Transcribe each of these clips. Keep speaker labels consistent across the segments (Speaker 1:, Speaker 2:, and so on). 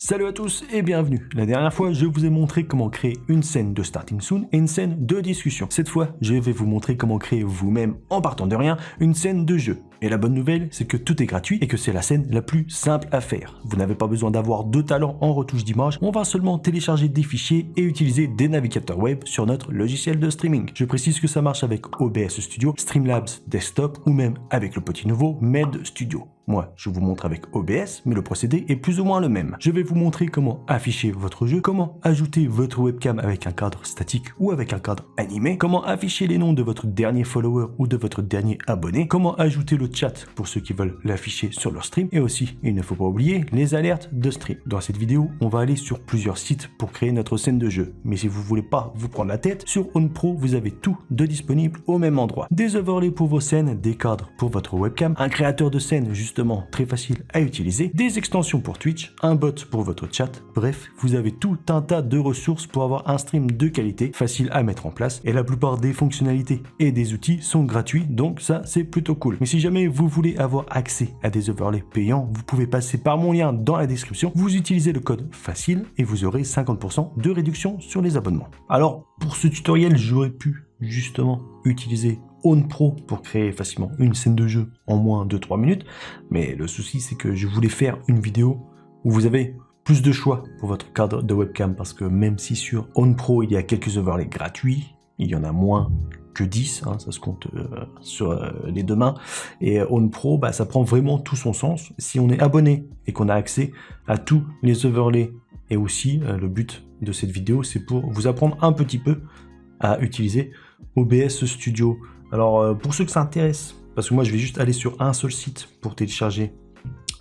Speaker 1: Salut à tous et bienvenue. La dernière fois, je vous ai montré comment créer une scène de Starting Soon et une scène de discussion. Cette fois, je vais vous montrer comment créer vous-même, en partant de rien, une scène de jeu. Et la bonne nouvelle, c'est que tout est gratuit et que c'est la scène la plus simple à faire. Vous n'avez pas besoin d'avoir de talent en retouche d'image, on va seulement télécharger des fichiers et utiliser des navigateurs web sur notre logiciel de streaming. Je précise que ça marche avec OBS Studio, Streamlabs Desktop ou même avec le petit nouveau Med Studio. Moi, je vous montre avec OBS, mais le procédé est plus ou moins le même. Je vais vous montrer comment afficher votre jeu, comment ajouter votre webcam avec un cadre statique ou avec un cadre animé, comment afficher les noms de votre dernier follower ou de votre dernier abonné, comment ajouter le chat pour ceux qui veulent l'afficher sur leur stream, et aussi, il ne faut pas oublier, les alertes de stream. Dans cette vidéo, on va aller sur plusieurs sites pour créer notre scène de jeu. Mais si vous voulez pas vous prendre la tête, sur OwnPro, vous avez tout de disponible au même endroit. Des overlays pour vos scènes, des cadres pour votre webcam, un créateur de scène justement très facile à utiliser, des extensions pour Twitch, un bot pour votre chat, bref, vous avez tout un tas de ressources pour avoir un stream de qualité, facile à mettre en place, et la plupart des fonctionnalités et des outils sont gratuits, donc ça c'est plutôt cool. Mais si jamais vous voulez avoir accès à des overlays payants, vous pouvez passer par mon lien dans la description, vous utilisez le code FACILE et vous aurez 50% de réduction sur les abonnements. Alors, pour ce tutoriel, j'aurais pu justement utiliser OwnPro pour créer facilement une scène de jeu en moins de 3 minutes, mais le souci c'est que je voulais faire une vidéo où vous avez plus de choix pour votre cadre de webcam, parce que même si sur OwnPro il y a quelques overlays gratuits, il y en a moins que 10, hein, ça se compte sur les deux mains, et OwnPro, ça prend vraiment tout son sens si on est abonné et qu'on a accès à tous les overlays. Et aussi, le but de cette vidéo, c'est pour vous apprendre un petit peu à utiliser OBS Studio. Alors, pour ceux que ça intéresse, parce que moi je vais juste aller sur un seul site pour télécharger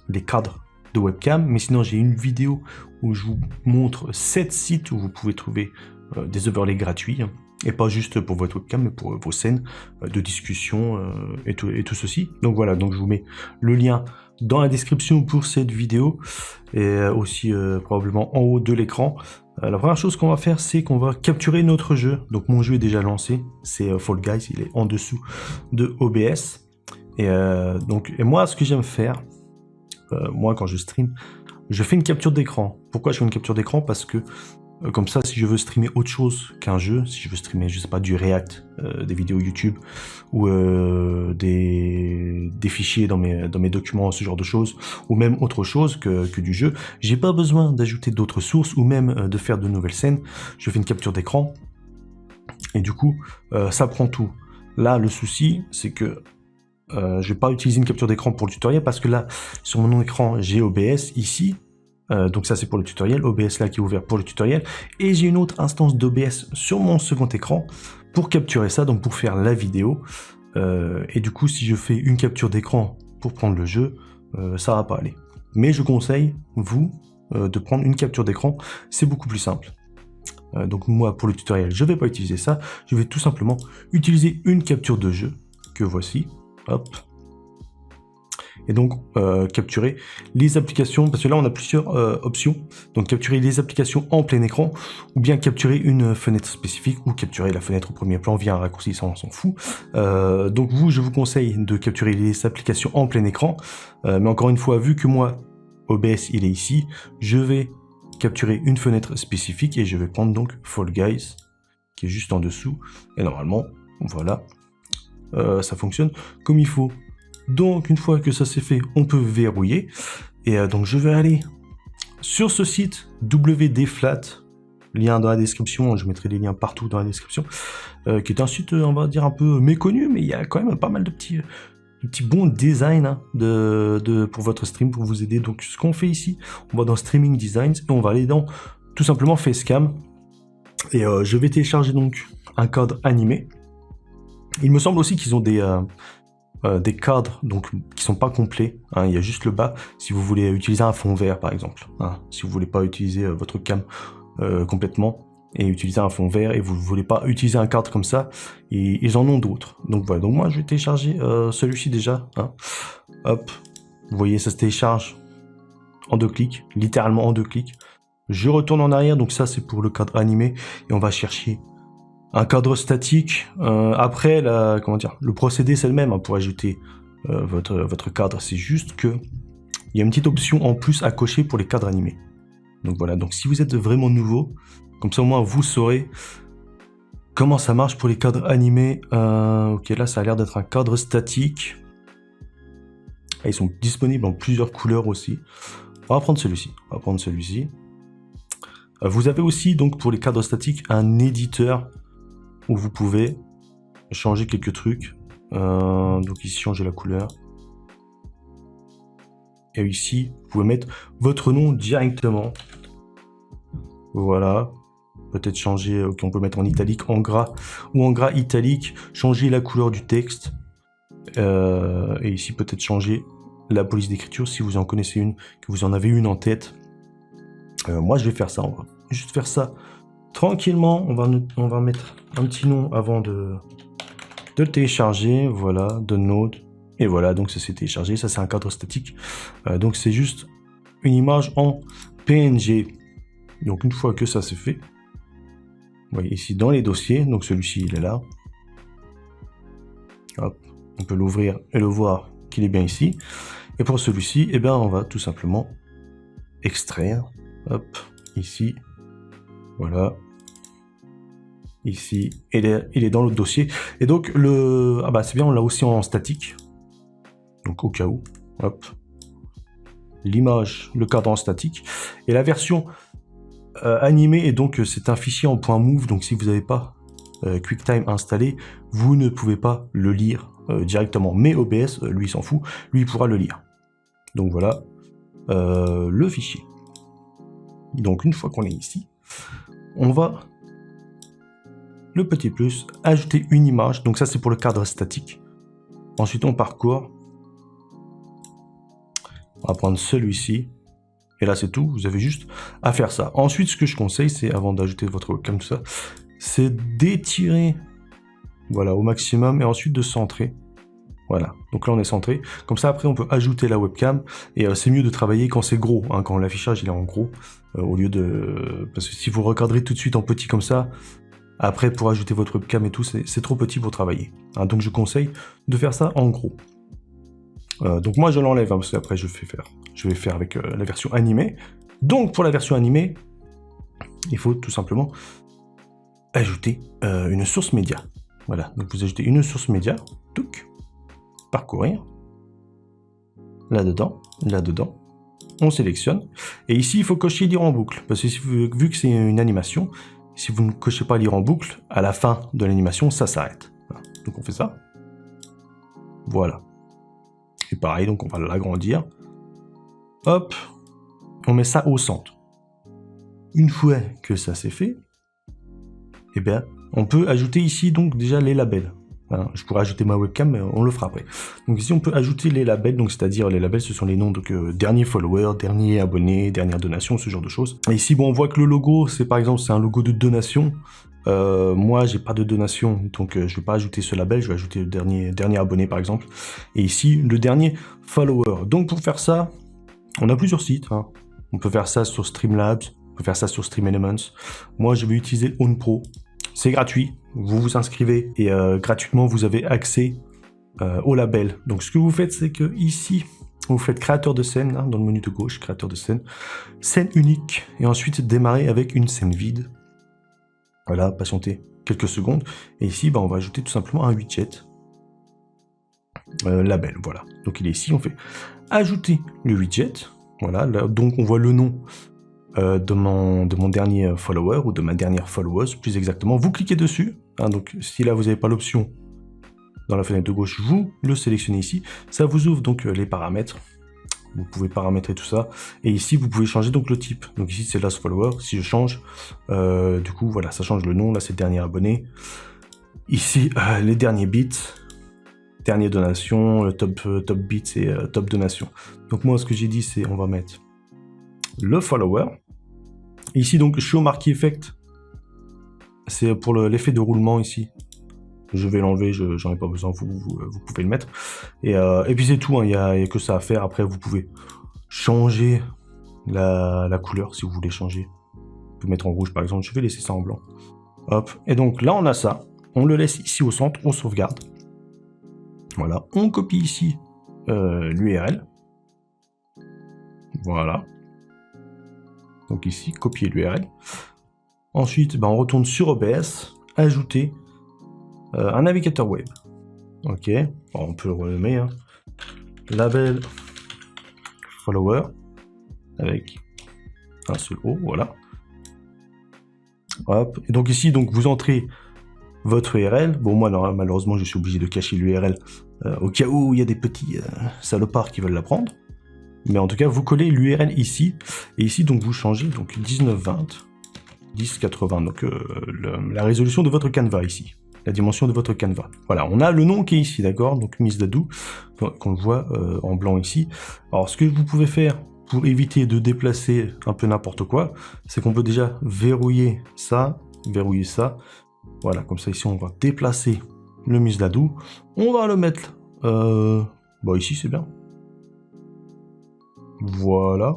Speaker 1: les cadres de webcam, mais sinon j'ai une vidéo où je vous montre 7 sites où vous pouvez trouver des overlays gratuits, hein, et pas juste pour votre webcam, mais pour vos scènes de discussion et tout ceci. Donc voilà, donc je vous mets le lien dans la description pour cette vidéo, et aussi probablement en haut de l'écran. La première chose qu'on va faire, c'est qu'on va capturer notre jeu. Donc mon jeu est déjà lancé, c'est Fall Guys, il est en dessous de OBS. Et moi, ce que j'aime faire, moi quand je stream, je fais une capture d'écran. Pourquoi je fais une capture d'écran? Parce que comme ça, si je veux streamer autre chose qu'un jeu, si je veux streamer, je sais pas, du React, des vidéos YouTube, ou des fichiers dans mes documents, ce genre de choses, ou même autre chose que du jeu, j'ai pas besoin d'ajouter d'autres sources, ou même de faire de nouvelles scènes. Je fais une capture d'écran, et du coup, ça prend tout. Là, le souci, c'est que je vais pas utiliser une capture d'écran pour le tutoriel, parce que là, sur mon écran, j'ai OBS ici. Donc ça c'est pour le tutoriel, OBS là qui est ouvert pour le tutoriel, et j'ai une autre instance d'OBS sur mon second écran pour capturer ça, donc pour faire la vidéo, et du coup si je fais une capture d'écran pour prendre le jeu, ça va pas aller. Mais je conseille, vous, de prendre une capture d'écran, c'est beaucoup plus simple. Donc moi pour le tutoriel je vais pas utiliser ça, je vais tout simplement utiliser une capture de jeu, que voici, hop. Et donc capturer les applications, parce que là on a plusieurs options, donc capturer les applications en plein écran, ou bien capturer une fenêtre spécifique, ou capturer la fenêtre au premier plan via un raccourci, ça on s'en fout. Donc je vous conseille de capturer les applications en plein écran, mais encore une fois, vu que moi OBS il est ici, je vais capturer une fenêtre spécifique, et je vais prendre donc Fall Guys, qui est juste en dessous, et normalement, voilà, ça fonctionne comme il faut. Donc une fois que ça c'est fait, on peut verrouiller, et donc je vais aller sur ce site WDFlat, lien dans la description, je mettrai les liens partout dans la description, qui est un site on va dire un peu méconnu, mais il y a quand même pas mal de petits bons designs, hein, pour votre stream, pour vous aider. Donc ce qu'on fait ici, on va dans Streaming Designs, et on va aller dans tout simplement Facecam, et je vais télécharger donc un cadre animé. Il me semble aussi qu'ils ont des cadres donc qui sont pas complets, hein, il y a juste le bas si vous voulez utiliser un fond vert par exemple, hein, si vous voulez pas utiliser votre cam complètement et utiliser un fond vert, et vous voulez pas utiliser un cadre comme ça, et ils en ont d'autres. Donc voilà, donc moi je vais télécharger celui-ci déjà, hein. Hop, vous voyez ça se télécharge en 2 clics, littéralement en 2 clics. Je retourne en arrière, donc ça c'est pour le cadre animé, et on va chercher un cadre statique. Après, le procédé c'est le même, hein, pour ajouter votre cadre. C'est juste que il y a une petite option en plus à cocher pour les cadres animés. Donc voilà, donc si vous êtes vraiment nouveau, comme ça au moins vous saurez comment ça marche pour les cadres animés. Ok, là ça a l'air d'être un cadre statique. Ah, ils sont disponibles en plusieurs couleurs aussi. On va prendre celui-ci. Vous avez aussi donc pour les cadres statiques un éditeur où vous pouvez changer quelques trucs. Donc ici changer la couleur. Et ici vous pouvez mettre votre nom directement. Voilà. Peut-être changer, on peut mettre en italique, en gras ou en gras italique. Changer la couleur du texte. Et ici peut-être changer la police d'écriture si vous en connaissez une, que vous en avez une en tête. Moi je vais faire ça, on va juste faire ça tranquillement. On va mettre un petit nom avant de le télécharger. Voilà, download. Et voilà, donc ça s'est téléchargé. Ça c'est un cadre statique. Donc c'est juste une image en PNG. Donc une fois que ça c'est fait, vous voyez ici dans les dossiers, donc celui-ci il est là. Hop, on peut l'ouvrir et le voir qu'il est bien ici. Et pour celui-ci, eh bien on va tout simplement extraire. Hop, ici, voilà. Ici, il est dans l'autre dossier. Et donc c'est bien, on l'a aussi en statique. Donc au cas où, hop, l'image, le cadre en statique. Et la version animée, et donc c'est un fichier en .move. Donc si vous n'avez pas QuickTime installé, vous ne pouvez pas le lire directement. Mais OBS, lui, il s'en fout, lui, il pourra le lire. Donc voilà le fichier. Donc une fois qu'on est ici, on va, le petit plus, ajouter une image. Donc ça c'est pour le cadre statique. Ensuite on parcourt. On va prendre celui-ci. Et là c'est tout, vous avez juste à faire ça. Ensuite ce que je conseille, c'est avant d'ajouter votre webcam, tout ça, c'est d'étirer, voilà, au maximum, et ensuite de centrer. Voilà, donc là on est centré. Comme ça après on peut ajouter la webcam, et c'est mieux de travailler quand c'est gros, hein, quand l'affichage il est en gros, au lieu de... Parce que si vous regarderez tout de suite en petit comme ça, après pour ajouter votre webcam et tout, c'est trop petit pour travailler. Hein, donc je conseille de faire ça en gros. Donc moi je l'enlève, hein, parce qu'après je vais faire avec la version animée. Donc pour la version animée, il faut tout simplement ajouter une source média. Voilà, donc vous ajoutez une source média, touc, parcourir, là-dedans, on sélectionne, et ici il faut cocher lire en boucle, parce que vu que c'est une animation, si vous ne cochez pas lire en boucle, à la fin de l'animation, ça s'arrête. Voilà. Donc on fait ça, voilà. Et pareil, donc on va l'agrandir, hop, on met ça au centre. Une fois que ça c'est fait, eh bien, on peut ajouter ici donc déjà les labels. Hein, je pourrais ajouter ma webcam, mais on le fera après. Donc ici, on peut ajouter les labels, donc c'est-à-dire les labels, ce sont les noms, donc dernier follower, dernier abonné, dernière donation, ce genre de choses. Et ici, bon, on voit que le logo, c'est par exemple, c'est un logo de donation. Moi, j'ai pas de donation, donc je vais pas ajouter ce label, je vais ajouter le dernier abonné par exemple. Et ici, le dernier follower. Donc pour faire ça, on a plusieurs sites. Hein. On peut faire ça sur Streamlabs, on peut faire ça sur StreamElements. Moi, je vais utiliser OwnPro. C'est gratuit, vous vous inscrivez et gratuitement vous avez accès au label. Donc ce que vous faites, c'est que ici, vous faites créateur de scène, hein, dans le menu de gauche, créateur de scène, scène unique, et ensuite démarrer avec une scène vide. Voilà, patientez quelques secondes, et ici, on va ajouter tout simplement un widget label, voilà. Donc il est ici, on fait ajouter le widget, voilà, là, donc on voit le nom de mon dernier follower ou de ma dernière followeuse, plus exactement. Vous cliquez dessus, hein, donc si là vous n'avez pas l'option dans la fenêtre de gauche, vous le sélectionnez ici, ça vous ouvre donc les paramètres, vous pouvez paramétrer tout ça, et ici vous pouvez changer donc le type, donc ici c'est last follower, si je change, du coup voilà, ça change le nom, là c'est dernier abonné, ici les derniers bits, dernière donation, top bits et top donation. Donc moi ce que j'ai dit c'est on va mettre le follower. Ici donc show marquee effect, c'est pour l'effet de roulement ici. Je vais l'enlever, j'en ai pas besoin, vous pouvez le mettre. Et puis c'est tout, hein, il n'y a que ça à faire. Après vous pouvez changer la couleur si vous voulez changer. Vous pouvez mettre en rouge par exemple, je vais laisser ça en blanc. Hop, et donc là on a ça, on le laisse ici au centre, on sauvegarde. Voilà, on copie ici l'URL. Voilà. Donc ici, copier l'URL. Ensuite, on retourne sur OBS, ajouter un navigateur web. Ok, bon, on peut le renommer. Hein. Label follower avec un seul O, voilà. Hop. Et donc ici, donc vous entrez votre URL. Bon, moi, non, malheureusement, je suis obligé de cacher l'URL au cas où il y a des petits salopards qui veulent la prendre. Mais en tout cas, vous collez l'URL ici. Et ici, donc, vous changez donc 1920, 1080, donc la résolution de votre canevas ici. La dimension de votre canevas. Voilà, on a le nom qui est ici, d'accord? Donc, Miss Dadou, qu'on voit en blanc ici. Alors, ce que vous pouvez faire pour éviter de déplacer un peu n'importe quoi, c'est qu'on peut déjà verrouiller ça. Voilà, comme ça, ici, on va déplacer le Miss Dadou. On va le mettre... ici, c'est bien. Voilà.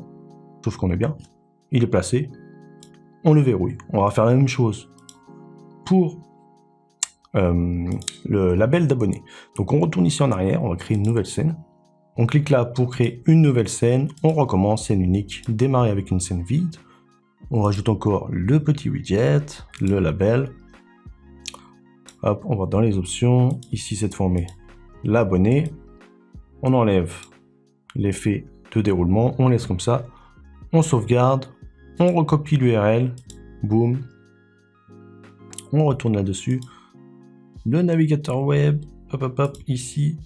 Speaker 1: Sauf qu'on est bien. Il est placé. On le verrouille. On va faire la même chose pour le label d'abonné. Donc on retourne ici en arrière. On va créer une nouvelle scène. On clique là pour créer une nouvelle scène. On recommence, scène unique. Démarrer avec une scène vide. On rajoute encore le petit widget, le label. Hop, on va dans les options. Ici, cette fois, on met l'abonné. On enlève l'effet de déroulement, on laisse comme ça, on sauvegarde, on recopie l'URL, boum, on retourne là-dessus, le navigateur web, hop, ici,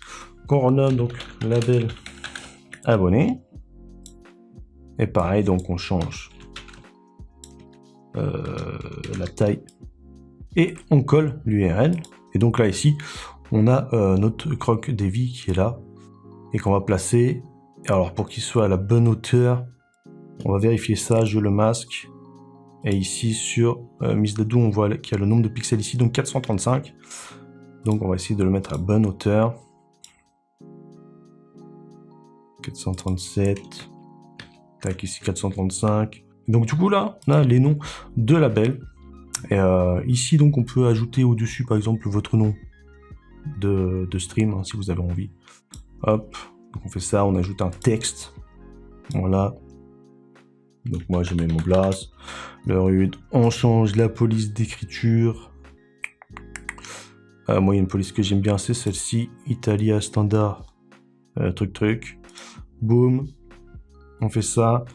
Speaker 1: qu'on renomme donc label abonné, et pareil, donc on change la taille, et on colle l'URL, et donc là ici, on a notre croc Devi qui est là, et qu'on va placer. Alors pour qu'il soit à la bonne hauteur, on va vérifier ça, je le masque. Et ici sur Miss Dadou, on voit qu'il y a le nombre de pixels ici, donc 435. Donc on va essayer de le mettre à bonne hauteur. 437. Tac, ici 435. Donc du coup là, on a les noms de labels. Et ici donc on peut ajouter au-dessus par exemple votre nom de stream, hein, si vous avez envie. Hop. Donc on fait ça, on ajoute un texte. Voilà. Donc moi je mets mon blast, le RUD. On change la police d'écriture. Moi il y a une police que j'aime bien, c'est celle-ci. Italia standard. Truc. Boom. On fait ça.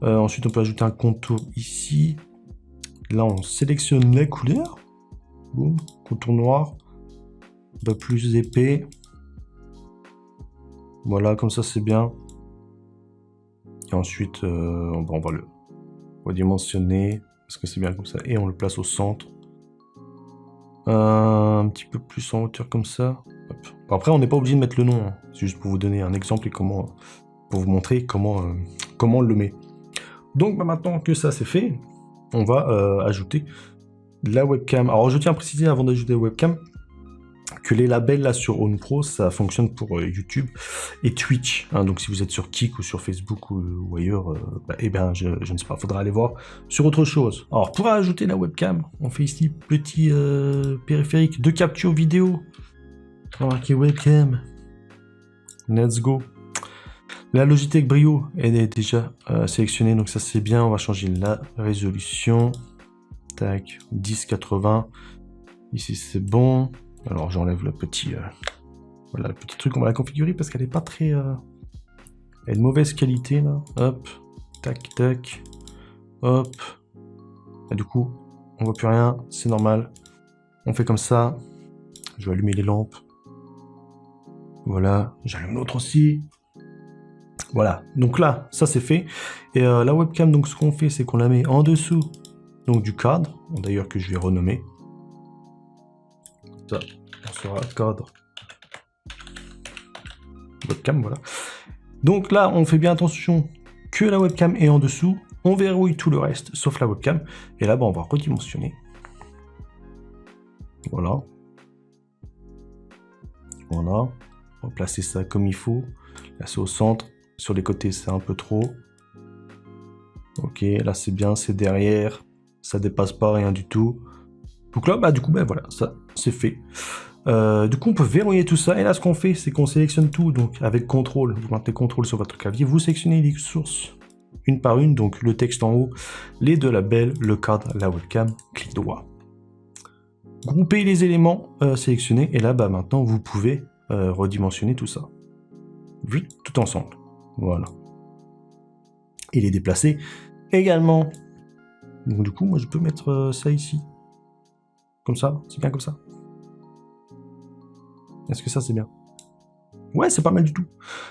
Speaker 1: Ensuite on peut ajouter un contour ici. Là on sélectionne la couleur. Boom. Contour noir. Un peu plus épais. Voilà, comme ça c'est bien. Et ensuite, on va le redimensionner, parce que c'est bien comme ça, et on le place au centre. Un petit peu plus en hauteur comme ça. Hop. Bon, après, on n'est pas obligé de mettre le nom, hein. C'est juste pour vous donner un exemple et pour vous montrer comment on le met. Donc maintenant que ça c'est fait, on va ajouter la webcam. Alors je tiens à préciser avant d'ajouter la webcam, que les labels là sur OwnPro, ça fonctionne pour YouTube et Twitch. Hein, donc si vous êtes sur Kik ou sur Facebook ou ailleurs, je ne sais pas, faudra aller voir sur autre chose. Alors pour ajouter la webcam, on fait ici petit périphérique de capture vidéo. On va marquer webcam. Let's go. La Logitech Brio elle est déjà sélectionnée, donc ça c'est bien. On va changer la résolution. Tac, 1080. Ici c'est bon. Alors j'enlève le petit, voilà, le petit truc, on va la configurer parce qu'elle n'est pas très... elle est de mauvaise qualité là. Hop, tac, hop. Et du coup, on voit plus rien, c'est normal. On fait comme ça. Je vais allumer les lampes. Voilà, j'allume l'autre aussi. Voilà, donc là, ça c'est fait. Et la webcam, donc ce qu'on fait, c'est qu'on la met en dessous donc, du cadre, d'ailleurs que je vais renommer. Ça, on sera cadre webcam, voilà. Donc là, on fait bien attention que la webcam est en dessous. On verrouille tout le reste, sauf la webcam. Et là, on va redimensionner. Voilà. Voilà. On va placer ça comme il faut. Là, c'est au centre. Sur les côtés, c'est un peu trop. Ok, là, c'est bien, c'est derrière. Ça dépasse pas rien du tout. Donc là, voilà, ça, c'est fait. Du coup, on peut verrouiller tout ça. Et là, ce qu'on fait, c'est qu'on sélectionne tout. Donc, avec CTRL, vous mettez CTRL sur votre clavier. Vous sélectionnez les sources une par une, donc le texte en haut, les deux labels, le cadre, la webcam, clic droit. Groupez les éléments sélectionnés, et là, maintenant, vous pouvez redimensionner tout ça. Vite, tout ensemble. Voilà. Et les déplacer également. Donc du coup, moi, je peux mettre ça ici. Comme ça, c'est bien comme ça. Est-ce que ça, c'est bien? Ouais, c'est pas mal du tout.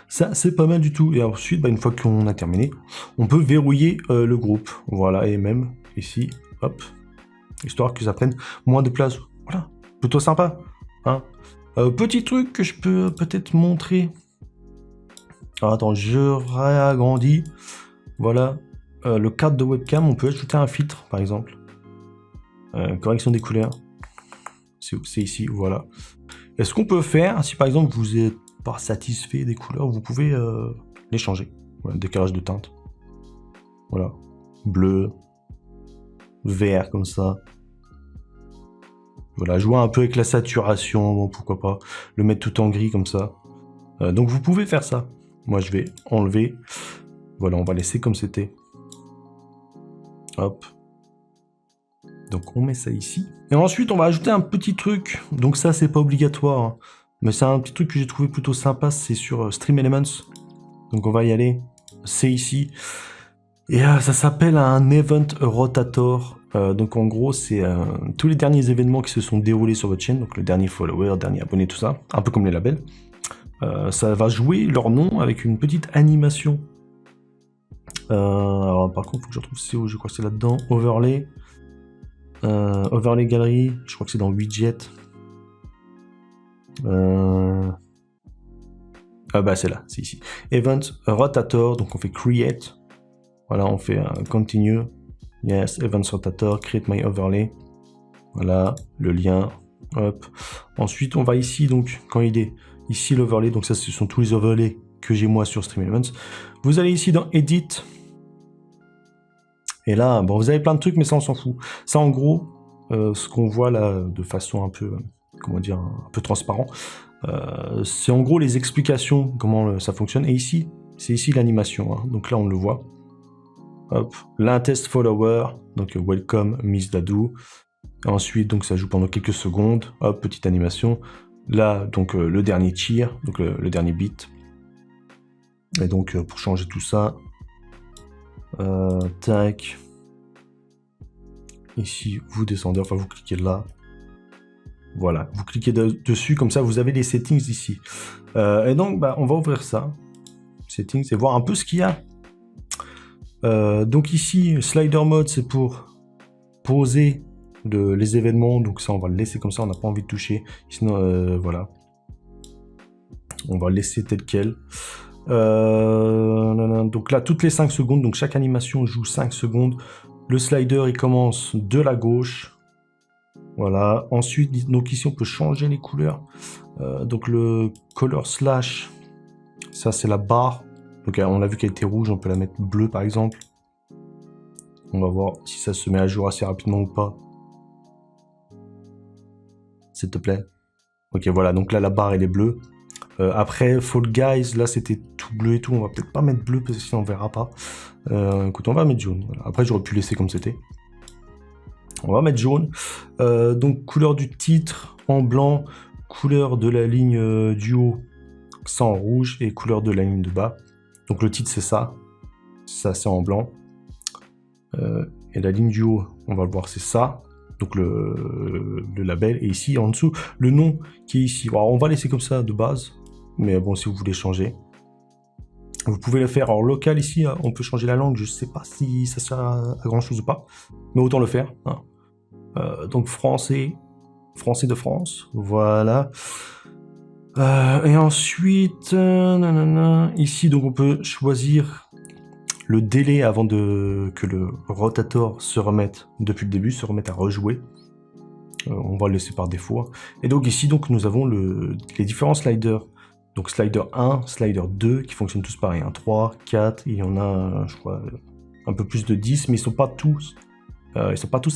Speaker 1: Ça, c'est pas mal du tout. Et ensuite, une fois qu'on a terminé, on peut verrouiller le groupe. Voilà, et même ici, hop, histoire que ça prenne moins de place. Voilà, plutôt sympa. Hein. Petit truc que je peux peut-être montrer. Alors, attends, je réagrandis. Voilà, le cadre de webcam, on peut ajouter un filtre, par exemple. Correction des couleurs. C'est ici, voilà. Et ce qu'on peut faire, si par exemple vous n'êtes pas satisfait des couleurs, vous pouvez les changer. Voilà, décalage de teinte. Voilà. Bleu, vert, comme ça. Voilà, jouer un peu avec la saturation, bon, pourquoi pas. Le mettre tout en gris, comme ça. Donc vous pouvez faire ça. Moi, je vais enlever. Voilà, on va laisser comme c'était. Hop. Donc on met ça ici. Et ensuite, on va ajouter un petit truc. Donc ça, c'est pas obligatoire. Hein. Mais c'est un petit truc que j'ai trouvé plutôt sympa. C'est sur Stream Elements. Donc on va y aller. C'est ici. Et ça s'appelle un Event Rotator. Donc en gros, c'est tous les derniers événements qui se sont déroulés sur votre chaîne. Donc le dernier follower, dernier abonné, tout ça. Un peu comme les labels. Ça va jouer leur nom avec une petite animation. Alors par contre, il faut que je retrouve CO. Je crois que c'est là-dedans. Overlay. Overlay Gallery, je crois que c'est dans Widget. C'est là, c'est ici. Event Rotator, donc on fait Create. Voilà, on fait Continue. Yes, Event Rotator, Create My Overlay. Voilà, le lien. Hop. Ensuite, on va ici, donc, quand il est ici l'overlay, donc ça, ce sont tous les overlays que j'ai moi sur Stream Elements. Vous allez ici dans Edit. Et là, bon, vous avez plein de trucs, mais ça, on s'en fout. Ça, en gros, ce qu'on voit là, de façon un peu, comment dire, un peu transparent, c'est en gros les explications, comment ça fonctionne. Et ici, c'est ici l'animation. Hein. Donc là, on le voit. Hop, l'intest follower, donc welcome Miss Dadou. Ensuite, donc ça joue pendant quelques secondes. Hop, petite animation. Là, donc le dernier cheer, donc le dernier beat. Et donc, pour changer tout ça, tac. Ici, vous descendez, enfin vous cliquez là. Voilà, vous cliquez dessus, comme ça vous avez les settings ici. Et donc, on va ouvrir ça. Settings, et voir un peu ce qu'il y a. Donc ici, slider mode, c'est pour poser les événements. Donc ça, on va le laisser comme ça, on n'a pas envie de toucher. Sinon, voilà. On va le laisser tel quel. Donc là, toutes les 5 secondes, donc chaque animation joue 5 secondes. Le slider, il commence de la gauche. Voilà. Ensuite, donc ici, on peut changer les couleurs. Donc le color slash, ça c'est la barre. Donc on l'a vu qu'elle était rouge, on peut la mettre bleue par exemple. On va voir si ça se met à jour assez rapidement ou pas. S'il te plaît. Ok, voilà, donc là la barre elle est bleue. Après Fall Guys, là c'était tout bleu et tout, on va peut-être pas mettre bleu parce que sinon on verra pas. Écoute, on va mettre jaune. Voilà. Après j'aurais pu laisser comme c'était. On va mettre jaune. Donc couleur du titre en blanc, couleur de la ligne du haut, ça en rouge, et couleur de la ligne de bas. Donc le titre c'est ça c'est en blanc. Et la ligne du haut, on va le voir, c'est ça. Donc le label, et ici en dessous, le nom qui est ici. Alors, on va laisser comme ça de base, mais bon, si vous voulez changer, vous pouvez le faire. Alors local ici, on peut changer la langue, je sais pas si ça sert à grand chose ou pas, mais autant le faire. Hein. Donc français de France, voilà. Et ensuite, ici, donc on peut choisir le délai avant que le rotator se remette depuis le début, se remette à rejouer. On va le laisser par défaut. Et donc ici, donc, nous avons les différents sliders. Donc slider 1, slider 2, qui fonctionnent tous pareil. 3, 4, il y en a, je crois, un peu plus de 10, mais ils sont pas tous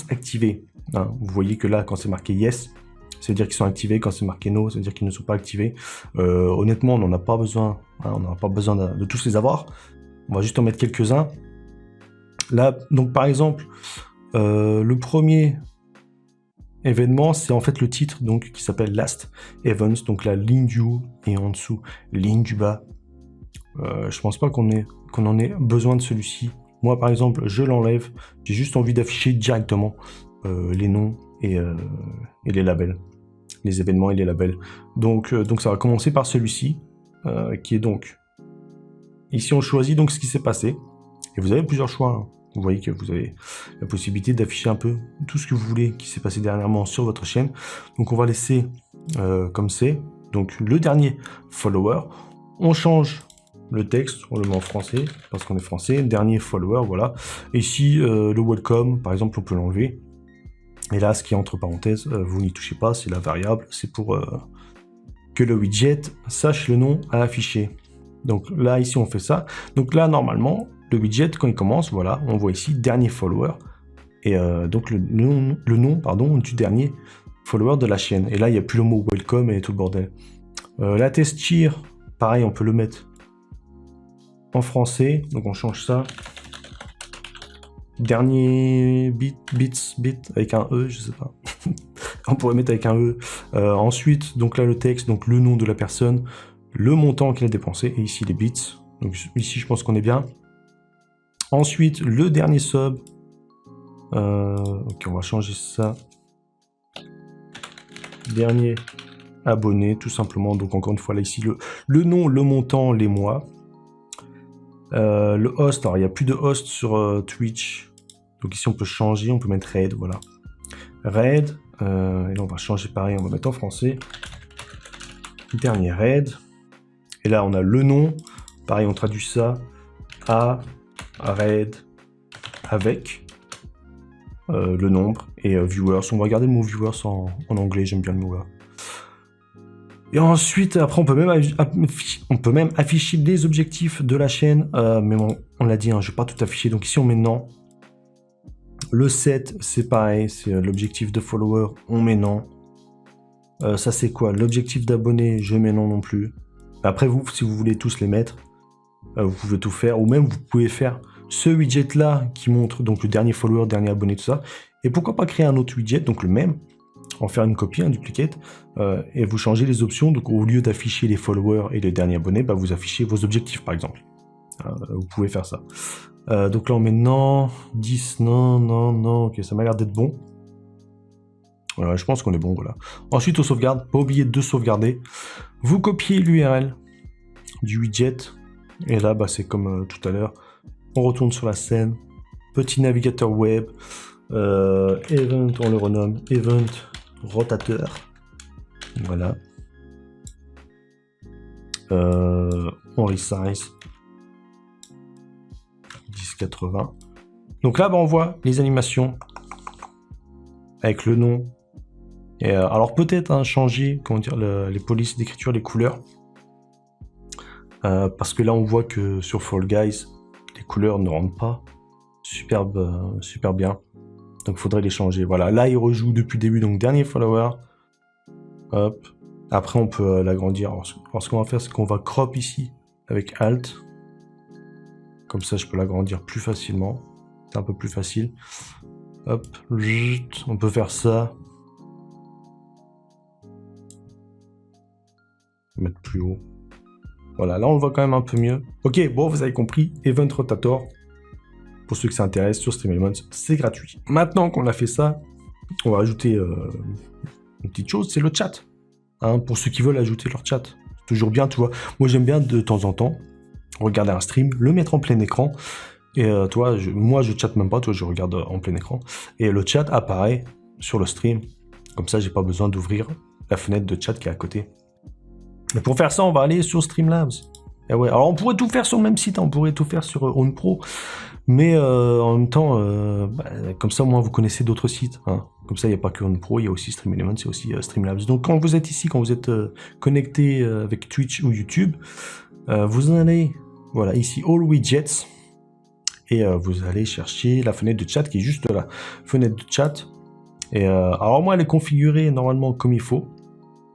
Speaker 1: activés. Hein. Vous voyez que là, quand c'est marqué yes, ça veut dire qu'ils sont activés. Quand c'est marqué no, ça veut dire qu'ils ne sont pas activés. Honnêtement, on n'en a pas besoin. Hein, on n'en a pas besoin de tous les avoir. On va juste en mettre quelques-uns. Là, donc par exemple, le premier événement, c'est en fait le titre donc qui s'appelle Last Events, donc la ligne du haut et en dessous, ligne du bas. Je pense pas qu'on en ait besoin de celui-ci. Moi, par exemple, je l'enlève. J'ai juste envie d'afficher directement les noms et les labels, les événements et les labels. Donc ça va commencer par celui-ci, qui est donc ici. On choisit donc ce qui s'est passé et vous avez plusieurs choix. Hein. Vous voyez que vous avez la possibilité d'afficher un peu tout ce que vous voulez qui s'est passé dernièrement sur votre chaîne. Donc on va laisser comme c'est. Donc le dernier follower, on change le texte, on le met en français parce qu'on est français. Dernier follower, voilà. Et ici le welcome, par exemple, on peut l'enlever. Et là, ce qui est entre parenthèses, vous n'y touchez pas, c'est la variable, c'est pour que le widget sache le nom à afficher. Donc là, ici, on fait ça. Donc là, normalement, le widget, quand il commence, voilà, on voit ici dernier follower, et donc le nom du dernier follower de la chaîne. Et là, il n'y a plus le mot welcome et tout le bordel. La test tier, pareil, on peut le mettre en français, donc on change ça. Dernier bit avec un E, je sais pas. On pourrait mettre avec un E. Ensuite, donc là, le texte, donc le nom de la personne, le montant qu'il a dépensé, et ici les bits. Donc ici, je pense qu'on est bien. Ensuite, le dernier sub. Ok, on va changer ça. Dernier abonné, tout simplement. Donc encore une fois, là, ici, le nom, le montant, les mois. Le host, alors il n'y a plus de host sur Twitch. Donc ici, on peut changer, on peut mettre raid, voilà. Raid. Et là, on va changer pareil, on va mettre en français. Dernier raid. Et là, on a le nom. Pareil, on traduit ça à raid avec le nombre et viewers. On va regarder le mot viewers en anglais, j'aime bien le mot là. Et ensuite, après, on peut même afficher les objectifs de la chaîne. Mais bon, on l'a dit, hein, je ne vais pas tout afficher. Donc ici, on met non. Le set, c'est pareil, c'est l'objectif de follower, on met non. Ça, c'est quoi? L'objectif d'abonné, je mets non plus. Après, vous, si vous voulez tous les mettre, vous pouvez tout faire, ou même vous pouvez faire ce widget là qui montre donc le dernier follower, dernier abonné, tout ça. Et pourquoi pas créer un autre widget, donc le même, en faire une copie, un duplicate, et vous changez les options. Donc au lieu d'afficher les followers et les derniers abonnés, bah, vous affichez vos objectifs par exemple. Vous pouvez faire ça. Donc là on met non, 10, non, ok, ça m'a l'air d'être bon. Voilà, je pense qu'on est bon, voilà. Ensuite, on sauvegarde, pas oublier de sauvegarder. Vous copiez l'URL du widget, et là, bah, c'est comme tout à l'heure. On retourne sur la scène, petit navigateur web, event, on le renomme, event rotateur. Voilà. On resize. 1080. Donc là, bah, on voit les animations avec le nom. Et alors peut-être changer, comment dire, les polices d'écriture, les couleurs. Parce que là, on voit que sur Fall Guys, les couleurs ne rendent pas super bien. Donc il faudrait les changer. Voilà, là, il rejoue depuis le début, donc dernier follower. Hop. Après, on peut l'agrandir. Alors, ce qu'on va faire, c'est qu'on va crop ici avec Alt. Comme ça, je peux l'agrandir plus facilement. C'est un peu plus facile. Hop. On peut faire ça. Mettre plus haut. Voilà, là, on le voit quand même un peu mieux. Ok, bon, vous avez compris. Event Rotator. Pour ceux que ça intéresse, sur StreamElements, c'est gratuit. Maintenant qu'on a fait ça, on va ajouter une petite chose, c'est le chat. Hein, pour ceux qui veulent ajouter leur chat. C'est toujours bien, tu vois. Moi, j'aime bien de temps en temps regarder un stream, le mettre en plein écran. Et moi, je chatte même pas, toi, je regarde en plein écran. Et le chat apparaît sur le stream. Comme ça, j'ai pas besoin d'ouvrir la fenêtre de chat qui est à côté. Et pour faire ça, on va aller sur Streamlabs. Et ouais, alors on pourrait tout faire sur le même site, hein, on pourrait tout faire sur OwnPro. Mais en même temps, comme ça, au moins, vous connaissez d'autres sites. Hein. Comme ça, il n'y a pas que OwnPro, il y a aussi StreamElements, il y a aussi Streamlabs. Donc, quand vous êtes ici, quand vous êtes connecté avec Twitch ou YouTube, vous allez, voilà, ici, All Widgets. Et vous allez chercher la fenêtre de chat qui est juste là. Fenêtre de chat. Et alors, moi, elle est configurée normalement comme il faut.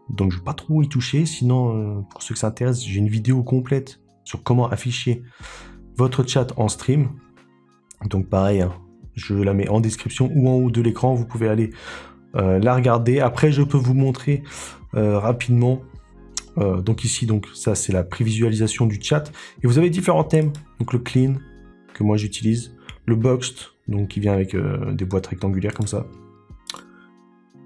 Speaker 1: Donc, je ne vais pas trop y toucher. Sinon, pour ceux que ça intéresse, j'ai une vidéo complète sur comment afficher votre chat en stream. Donc pareil, hein, je la mets en description ou en haut de l'écran, vous pouvez aller la regarder. Après, je peux vous montrer rapidement. Donc ici, donc ça c'est la prévisualisation du chat. Et vous avez différents thèmes. Donc le clean, que moi j'utilise. Le boxed, donc qui vient avec des boîtes rectangulaires comme ça.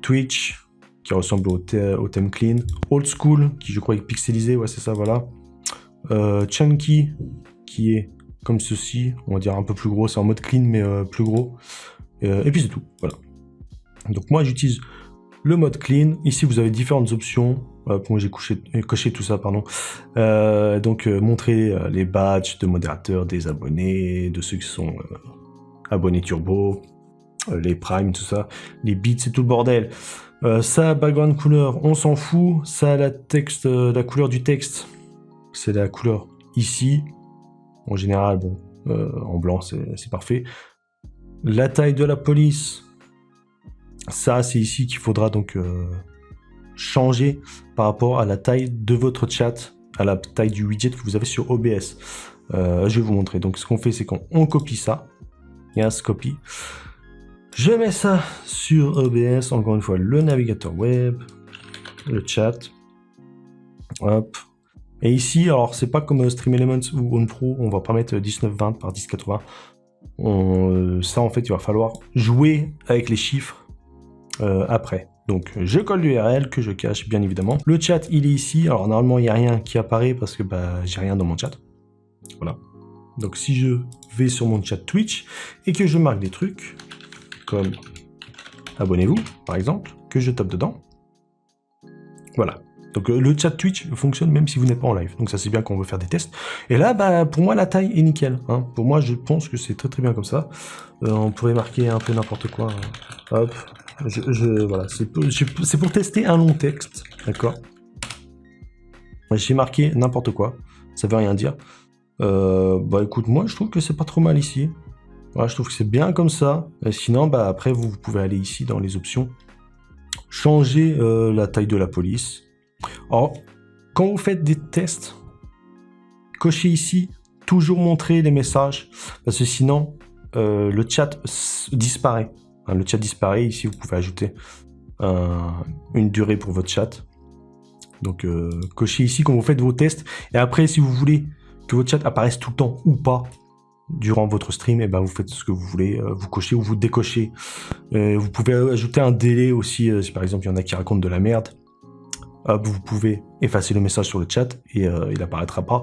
Speaker 1: Twitch, qui ressemble au thème clean. Old school, qui je crois est pixelisé, ouais c'est ça, voilà. Chunky, qui est comme ceci, on va dire un peu plus gros, c'est en mode clean mais plus gros. Et puis c'est tout, voilà. Donc moi j'utilise le mode clean. Ici vous avez différentes options. Moi j'ai coché tout ça, pardon. Donc montrer les badges de modérateurs, des abonnés, de ceux qui sont abonnés turbo, les primes, tout ça, les bits, c'est tout le bordel. Ça, background couleur, on s'en fout. Ça, la couleur du texte, c'est la couleur ici. En général, bon, en blanc, c'est parfait. La taille de la police, ça, c'est ici qu'il faudra donc changer par rapport à la taille de votre chat, à la taille du widget que vous avez sur OBS. Je vais vous montrer. Donc, ce qu'on fait, c'est qu'on copie ça. Yes, copy. Je mets ça sur OBS, encore une fois, le navigateur web, le chat. Hop. Et ici, alors, c'est pas comme StreamElements ou OnPro, on va pas mettre 1920 par 1080. Ça, en fait, il va falloir jouer avec les chiffres après. Donc, je colle l'URL que je cache, bien évidemment. Le chat, il est ici. Alors, normalement, il n'y a rien qui apparaît parce que j'ai rien dans mon chat. Voilà. Donc, si je vais sur mon chat Twitch et que je marque des trucs, comme abonnez-vous, par exemple, que je tape dedans. Voilà. Donc, le chat Twitch fonctionne même si vous n'êtes pas en live. Donc, ça, c'est bien qu'on veut faire des tests. Et là, pour moi, la taille est nickel. Hein. Pour moi, je pense que c'est très, très bien comme ça. On pourrait marquer un peu n'importe quoi. Hop. Voilà. C'est pour tester un long texte. D'accord. J'ai marqué n'importe quoi. Ça veut rien dire. Écoute, moi, je trouve que c'est pas trop mal ici. Voilà, je trouve que c'est bien comme ça. Et sinon, après, vous pouvez aller ici dans les options. Changer la taille de la police. Alors, quand vous faites des tests, cochez ici, toujours montrer les messages, parce que sinon, le chat disparaît. Hein, le chat disparaît, ici, vous pouvez ajouter une durée pour votre chat. Donc, cochez ici quand vous faites vos tests. Et après, si vous voulez que votre chat apparaisse tout le temps ou pas, durant votre stream, et vous faites ce que vous voulez, vous cochez ou vous décochez. Vous pouvez ajouter un délai aussi, si par exemple il y en a qui racontent de la merde. Vous pouvez effacer le message sur le chat et il apparaîtra pas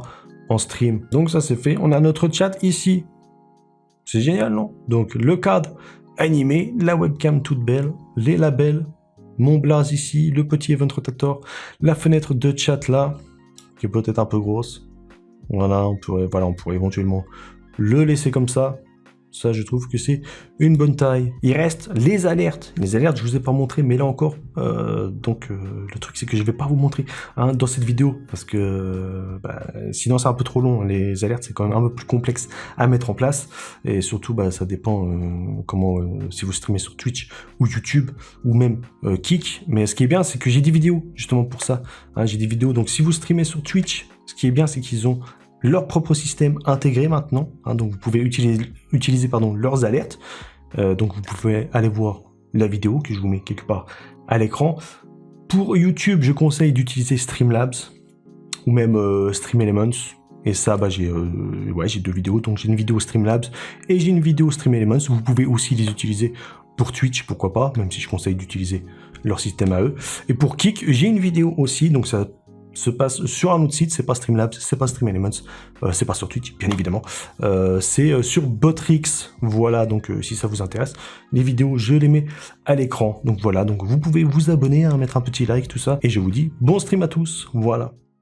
Speaker 1: en stream. Donc ça c'est fait. On a notre chat ici. C'est génial, non? Donc le cadre animé, la webcam toute belle, les labels, mon blaze ici, le petit event rotator, la fenêtre de chat là, qui est peut-être un peu grosse. Voilà, on pourrait éventuellement le laisser comme ça. Ça, je trouve que c'est une bonne taille. Il reste les alertes. Les alertes, je vous ai pas montré, mais là encore, le truc, c'est que je vais pas vous montrer dans cette vidéo, parce que sinon, c'est un peu trop long. Les alertes, c'est quand même un peu plus complexe à mettre en place, et surtout, ça dépend si vous streamez sur Twitch ou YouTube, ou même Kick. Mais ce qui est bien, c'est que j'ai des vidéos, justement pour ça. J'ai des vidéos, donc si vous streamez sur Twitch, ce qui est bien, c'est qu'ils ont leur propre système intégré maintenant, donc vous pouvez utiliser leurs alertes, donc vous pouvez aller voir la vidéo que je vous mets quelque part à l'écran. Pour YouTube, je conseille d'utiliser Streamlabs ou même StreamElements, et ça j'ai 2 vidéos, donc j'ai une vidéo Streamlabs et j'ai une vidéo StreamElements. Vous pouvez aussi les utiliser pour Twitch, pourquoi pas, même si je conseille d'utiliser leur système à eux. Et pour Kick, j'ai une vidéo aussi, donc ça se passe sur un autre site, c'est pas Streamlabs, c'est pas StreamElements, c'est pas sur Twitch, bien évidemment, c'est sur Botrix, voilà, donc si ça vous intéresse, les vidéos, je les mets à l'écran, donc voilà, donc vous pouvez vous abonner, mettre un petit like, tout ça, et je vous dis bon stream à tous, voilà.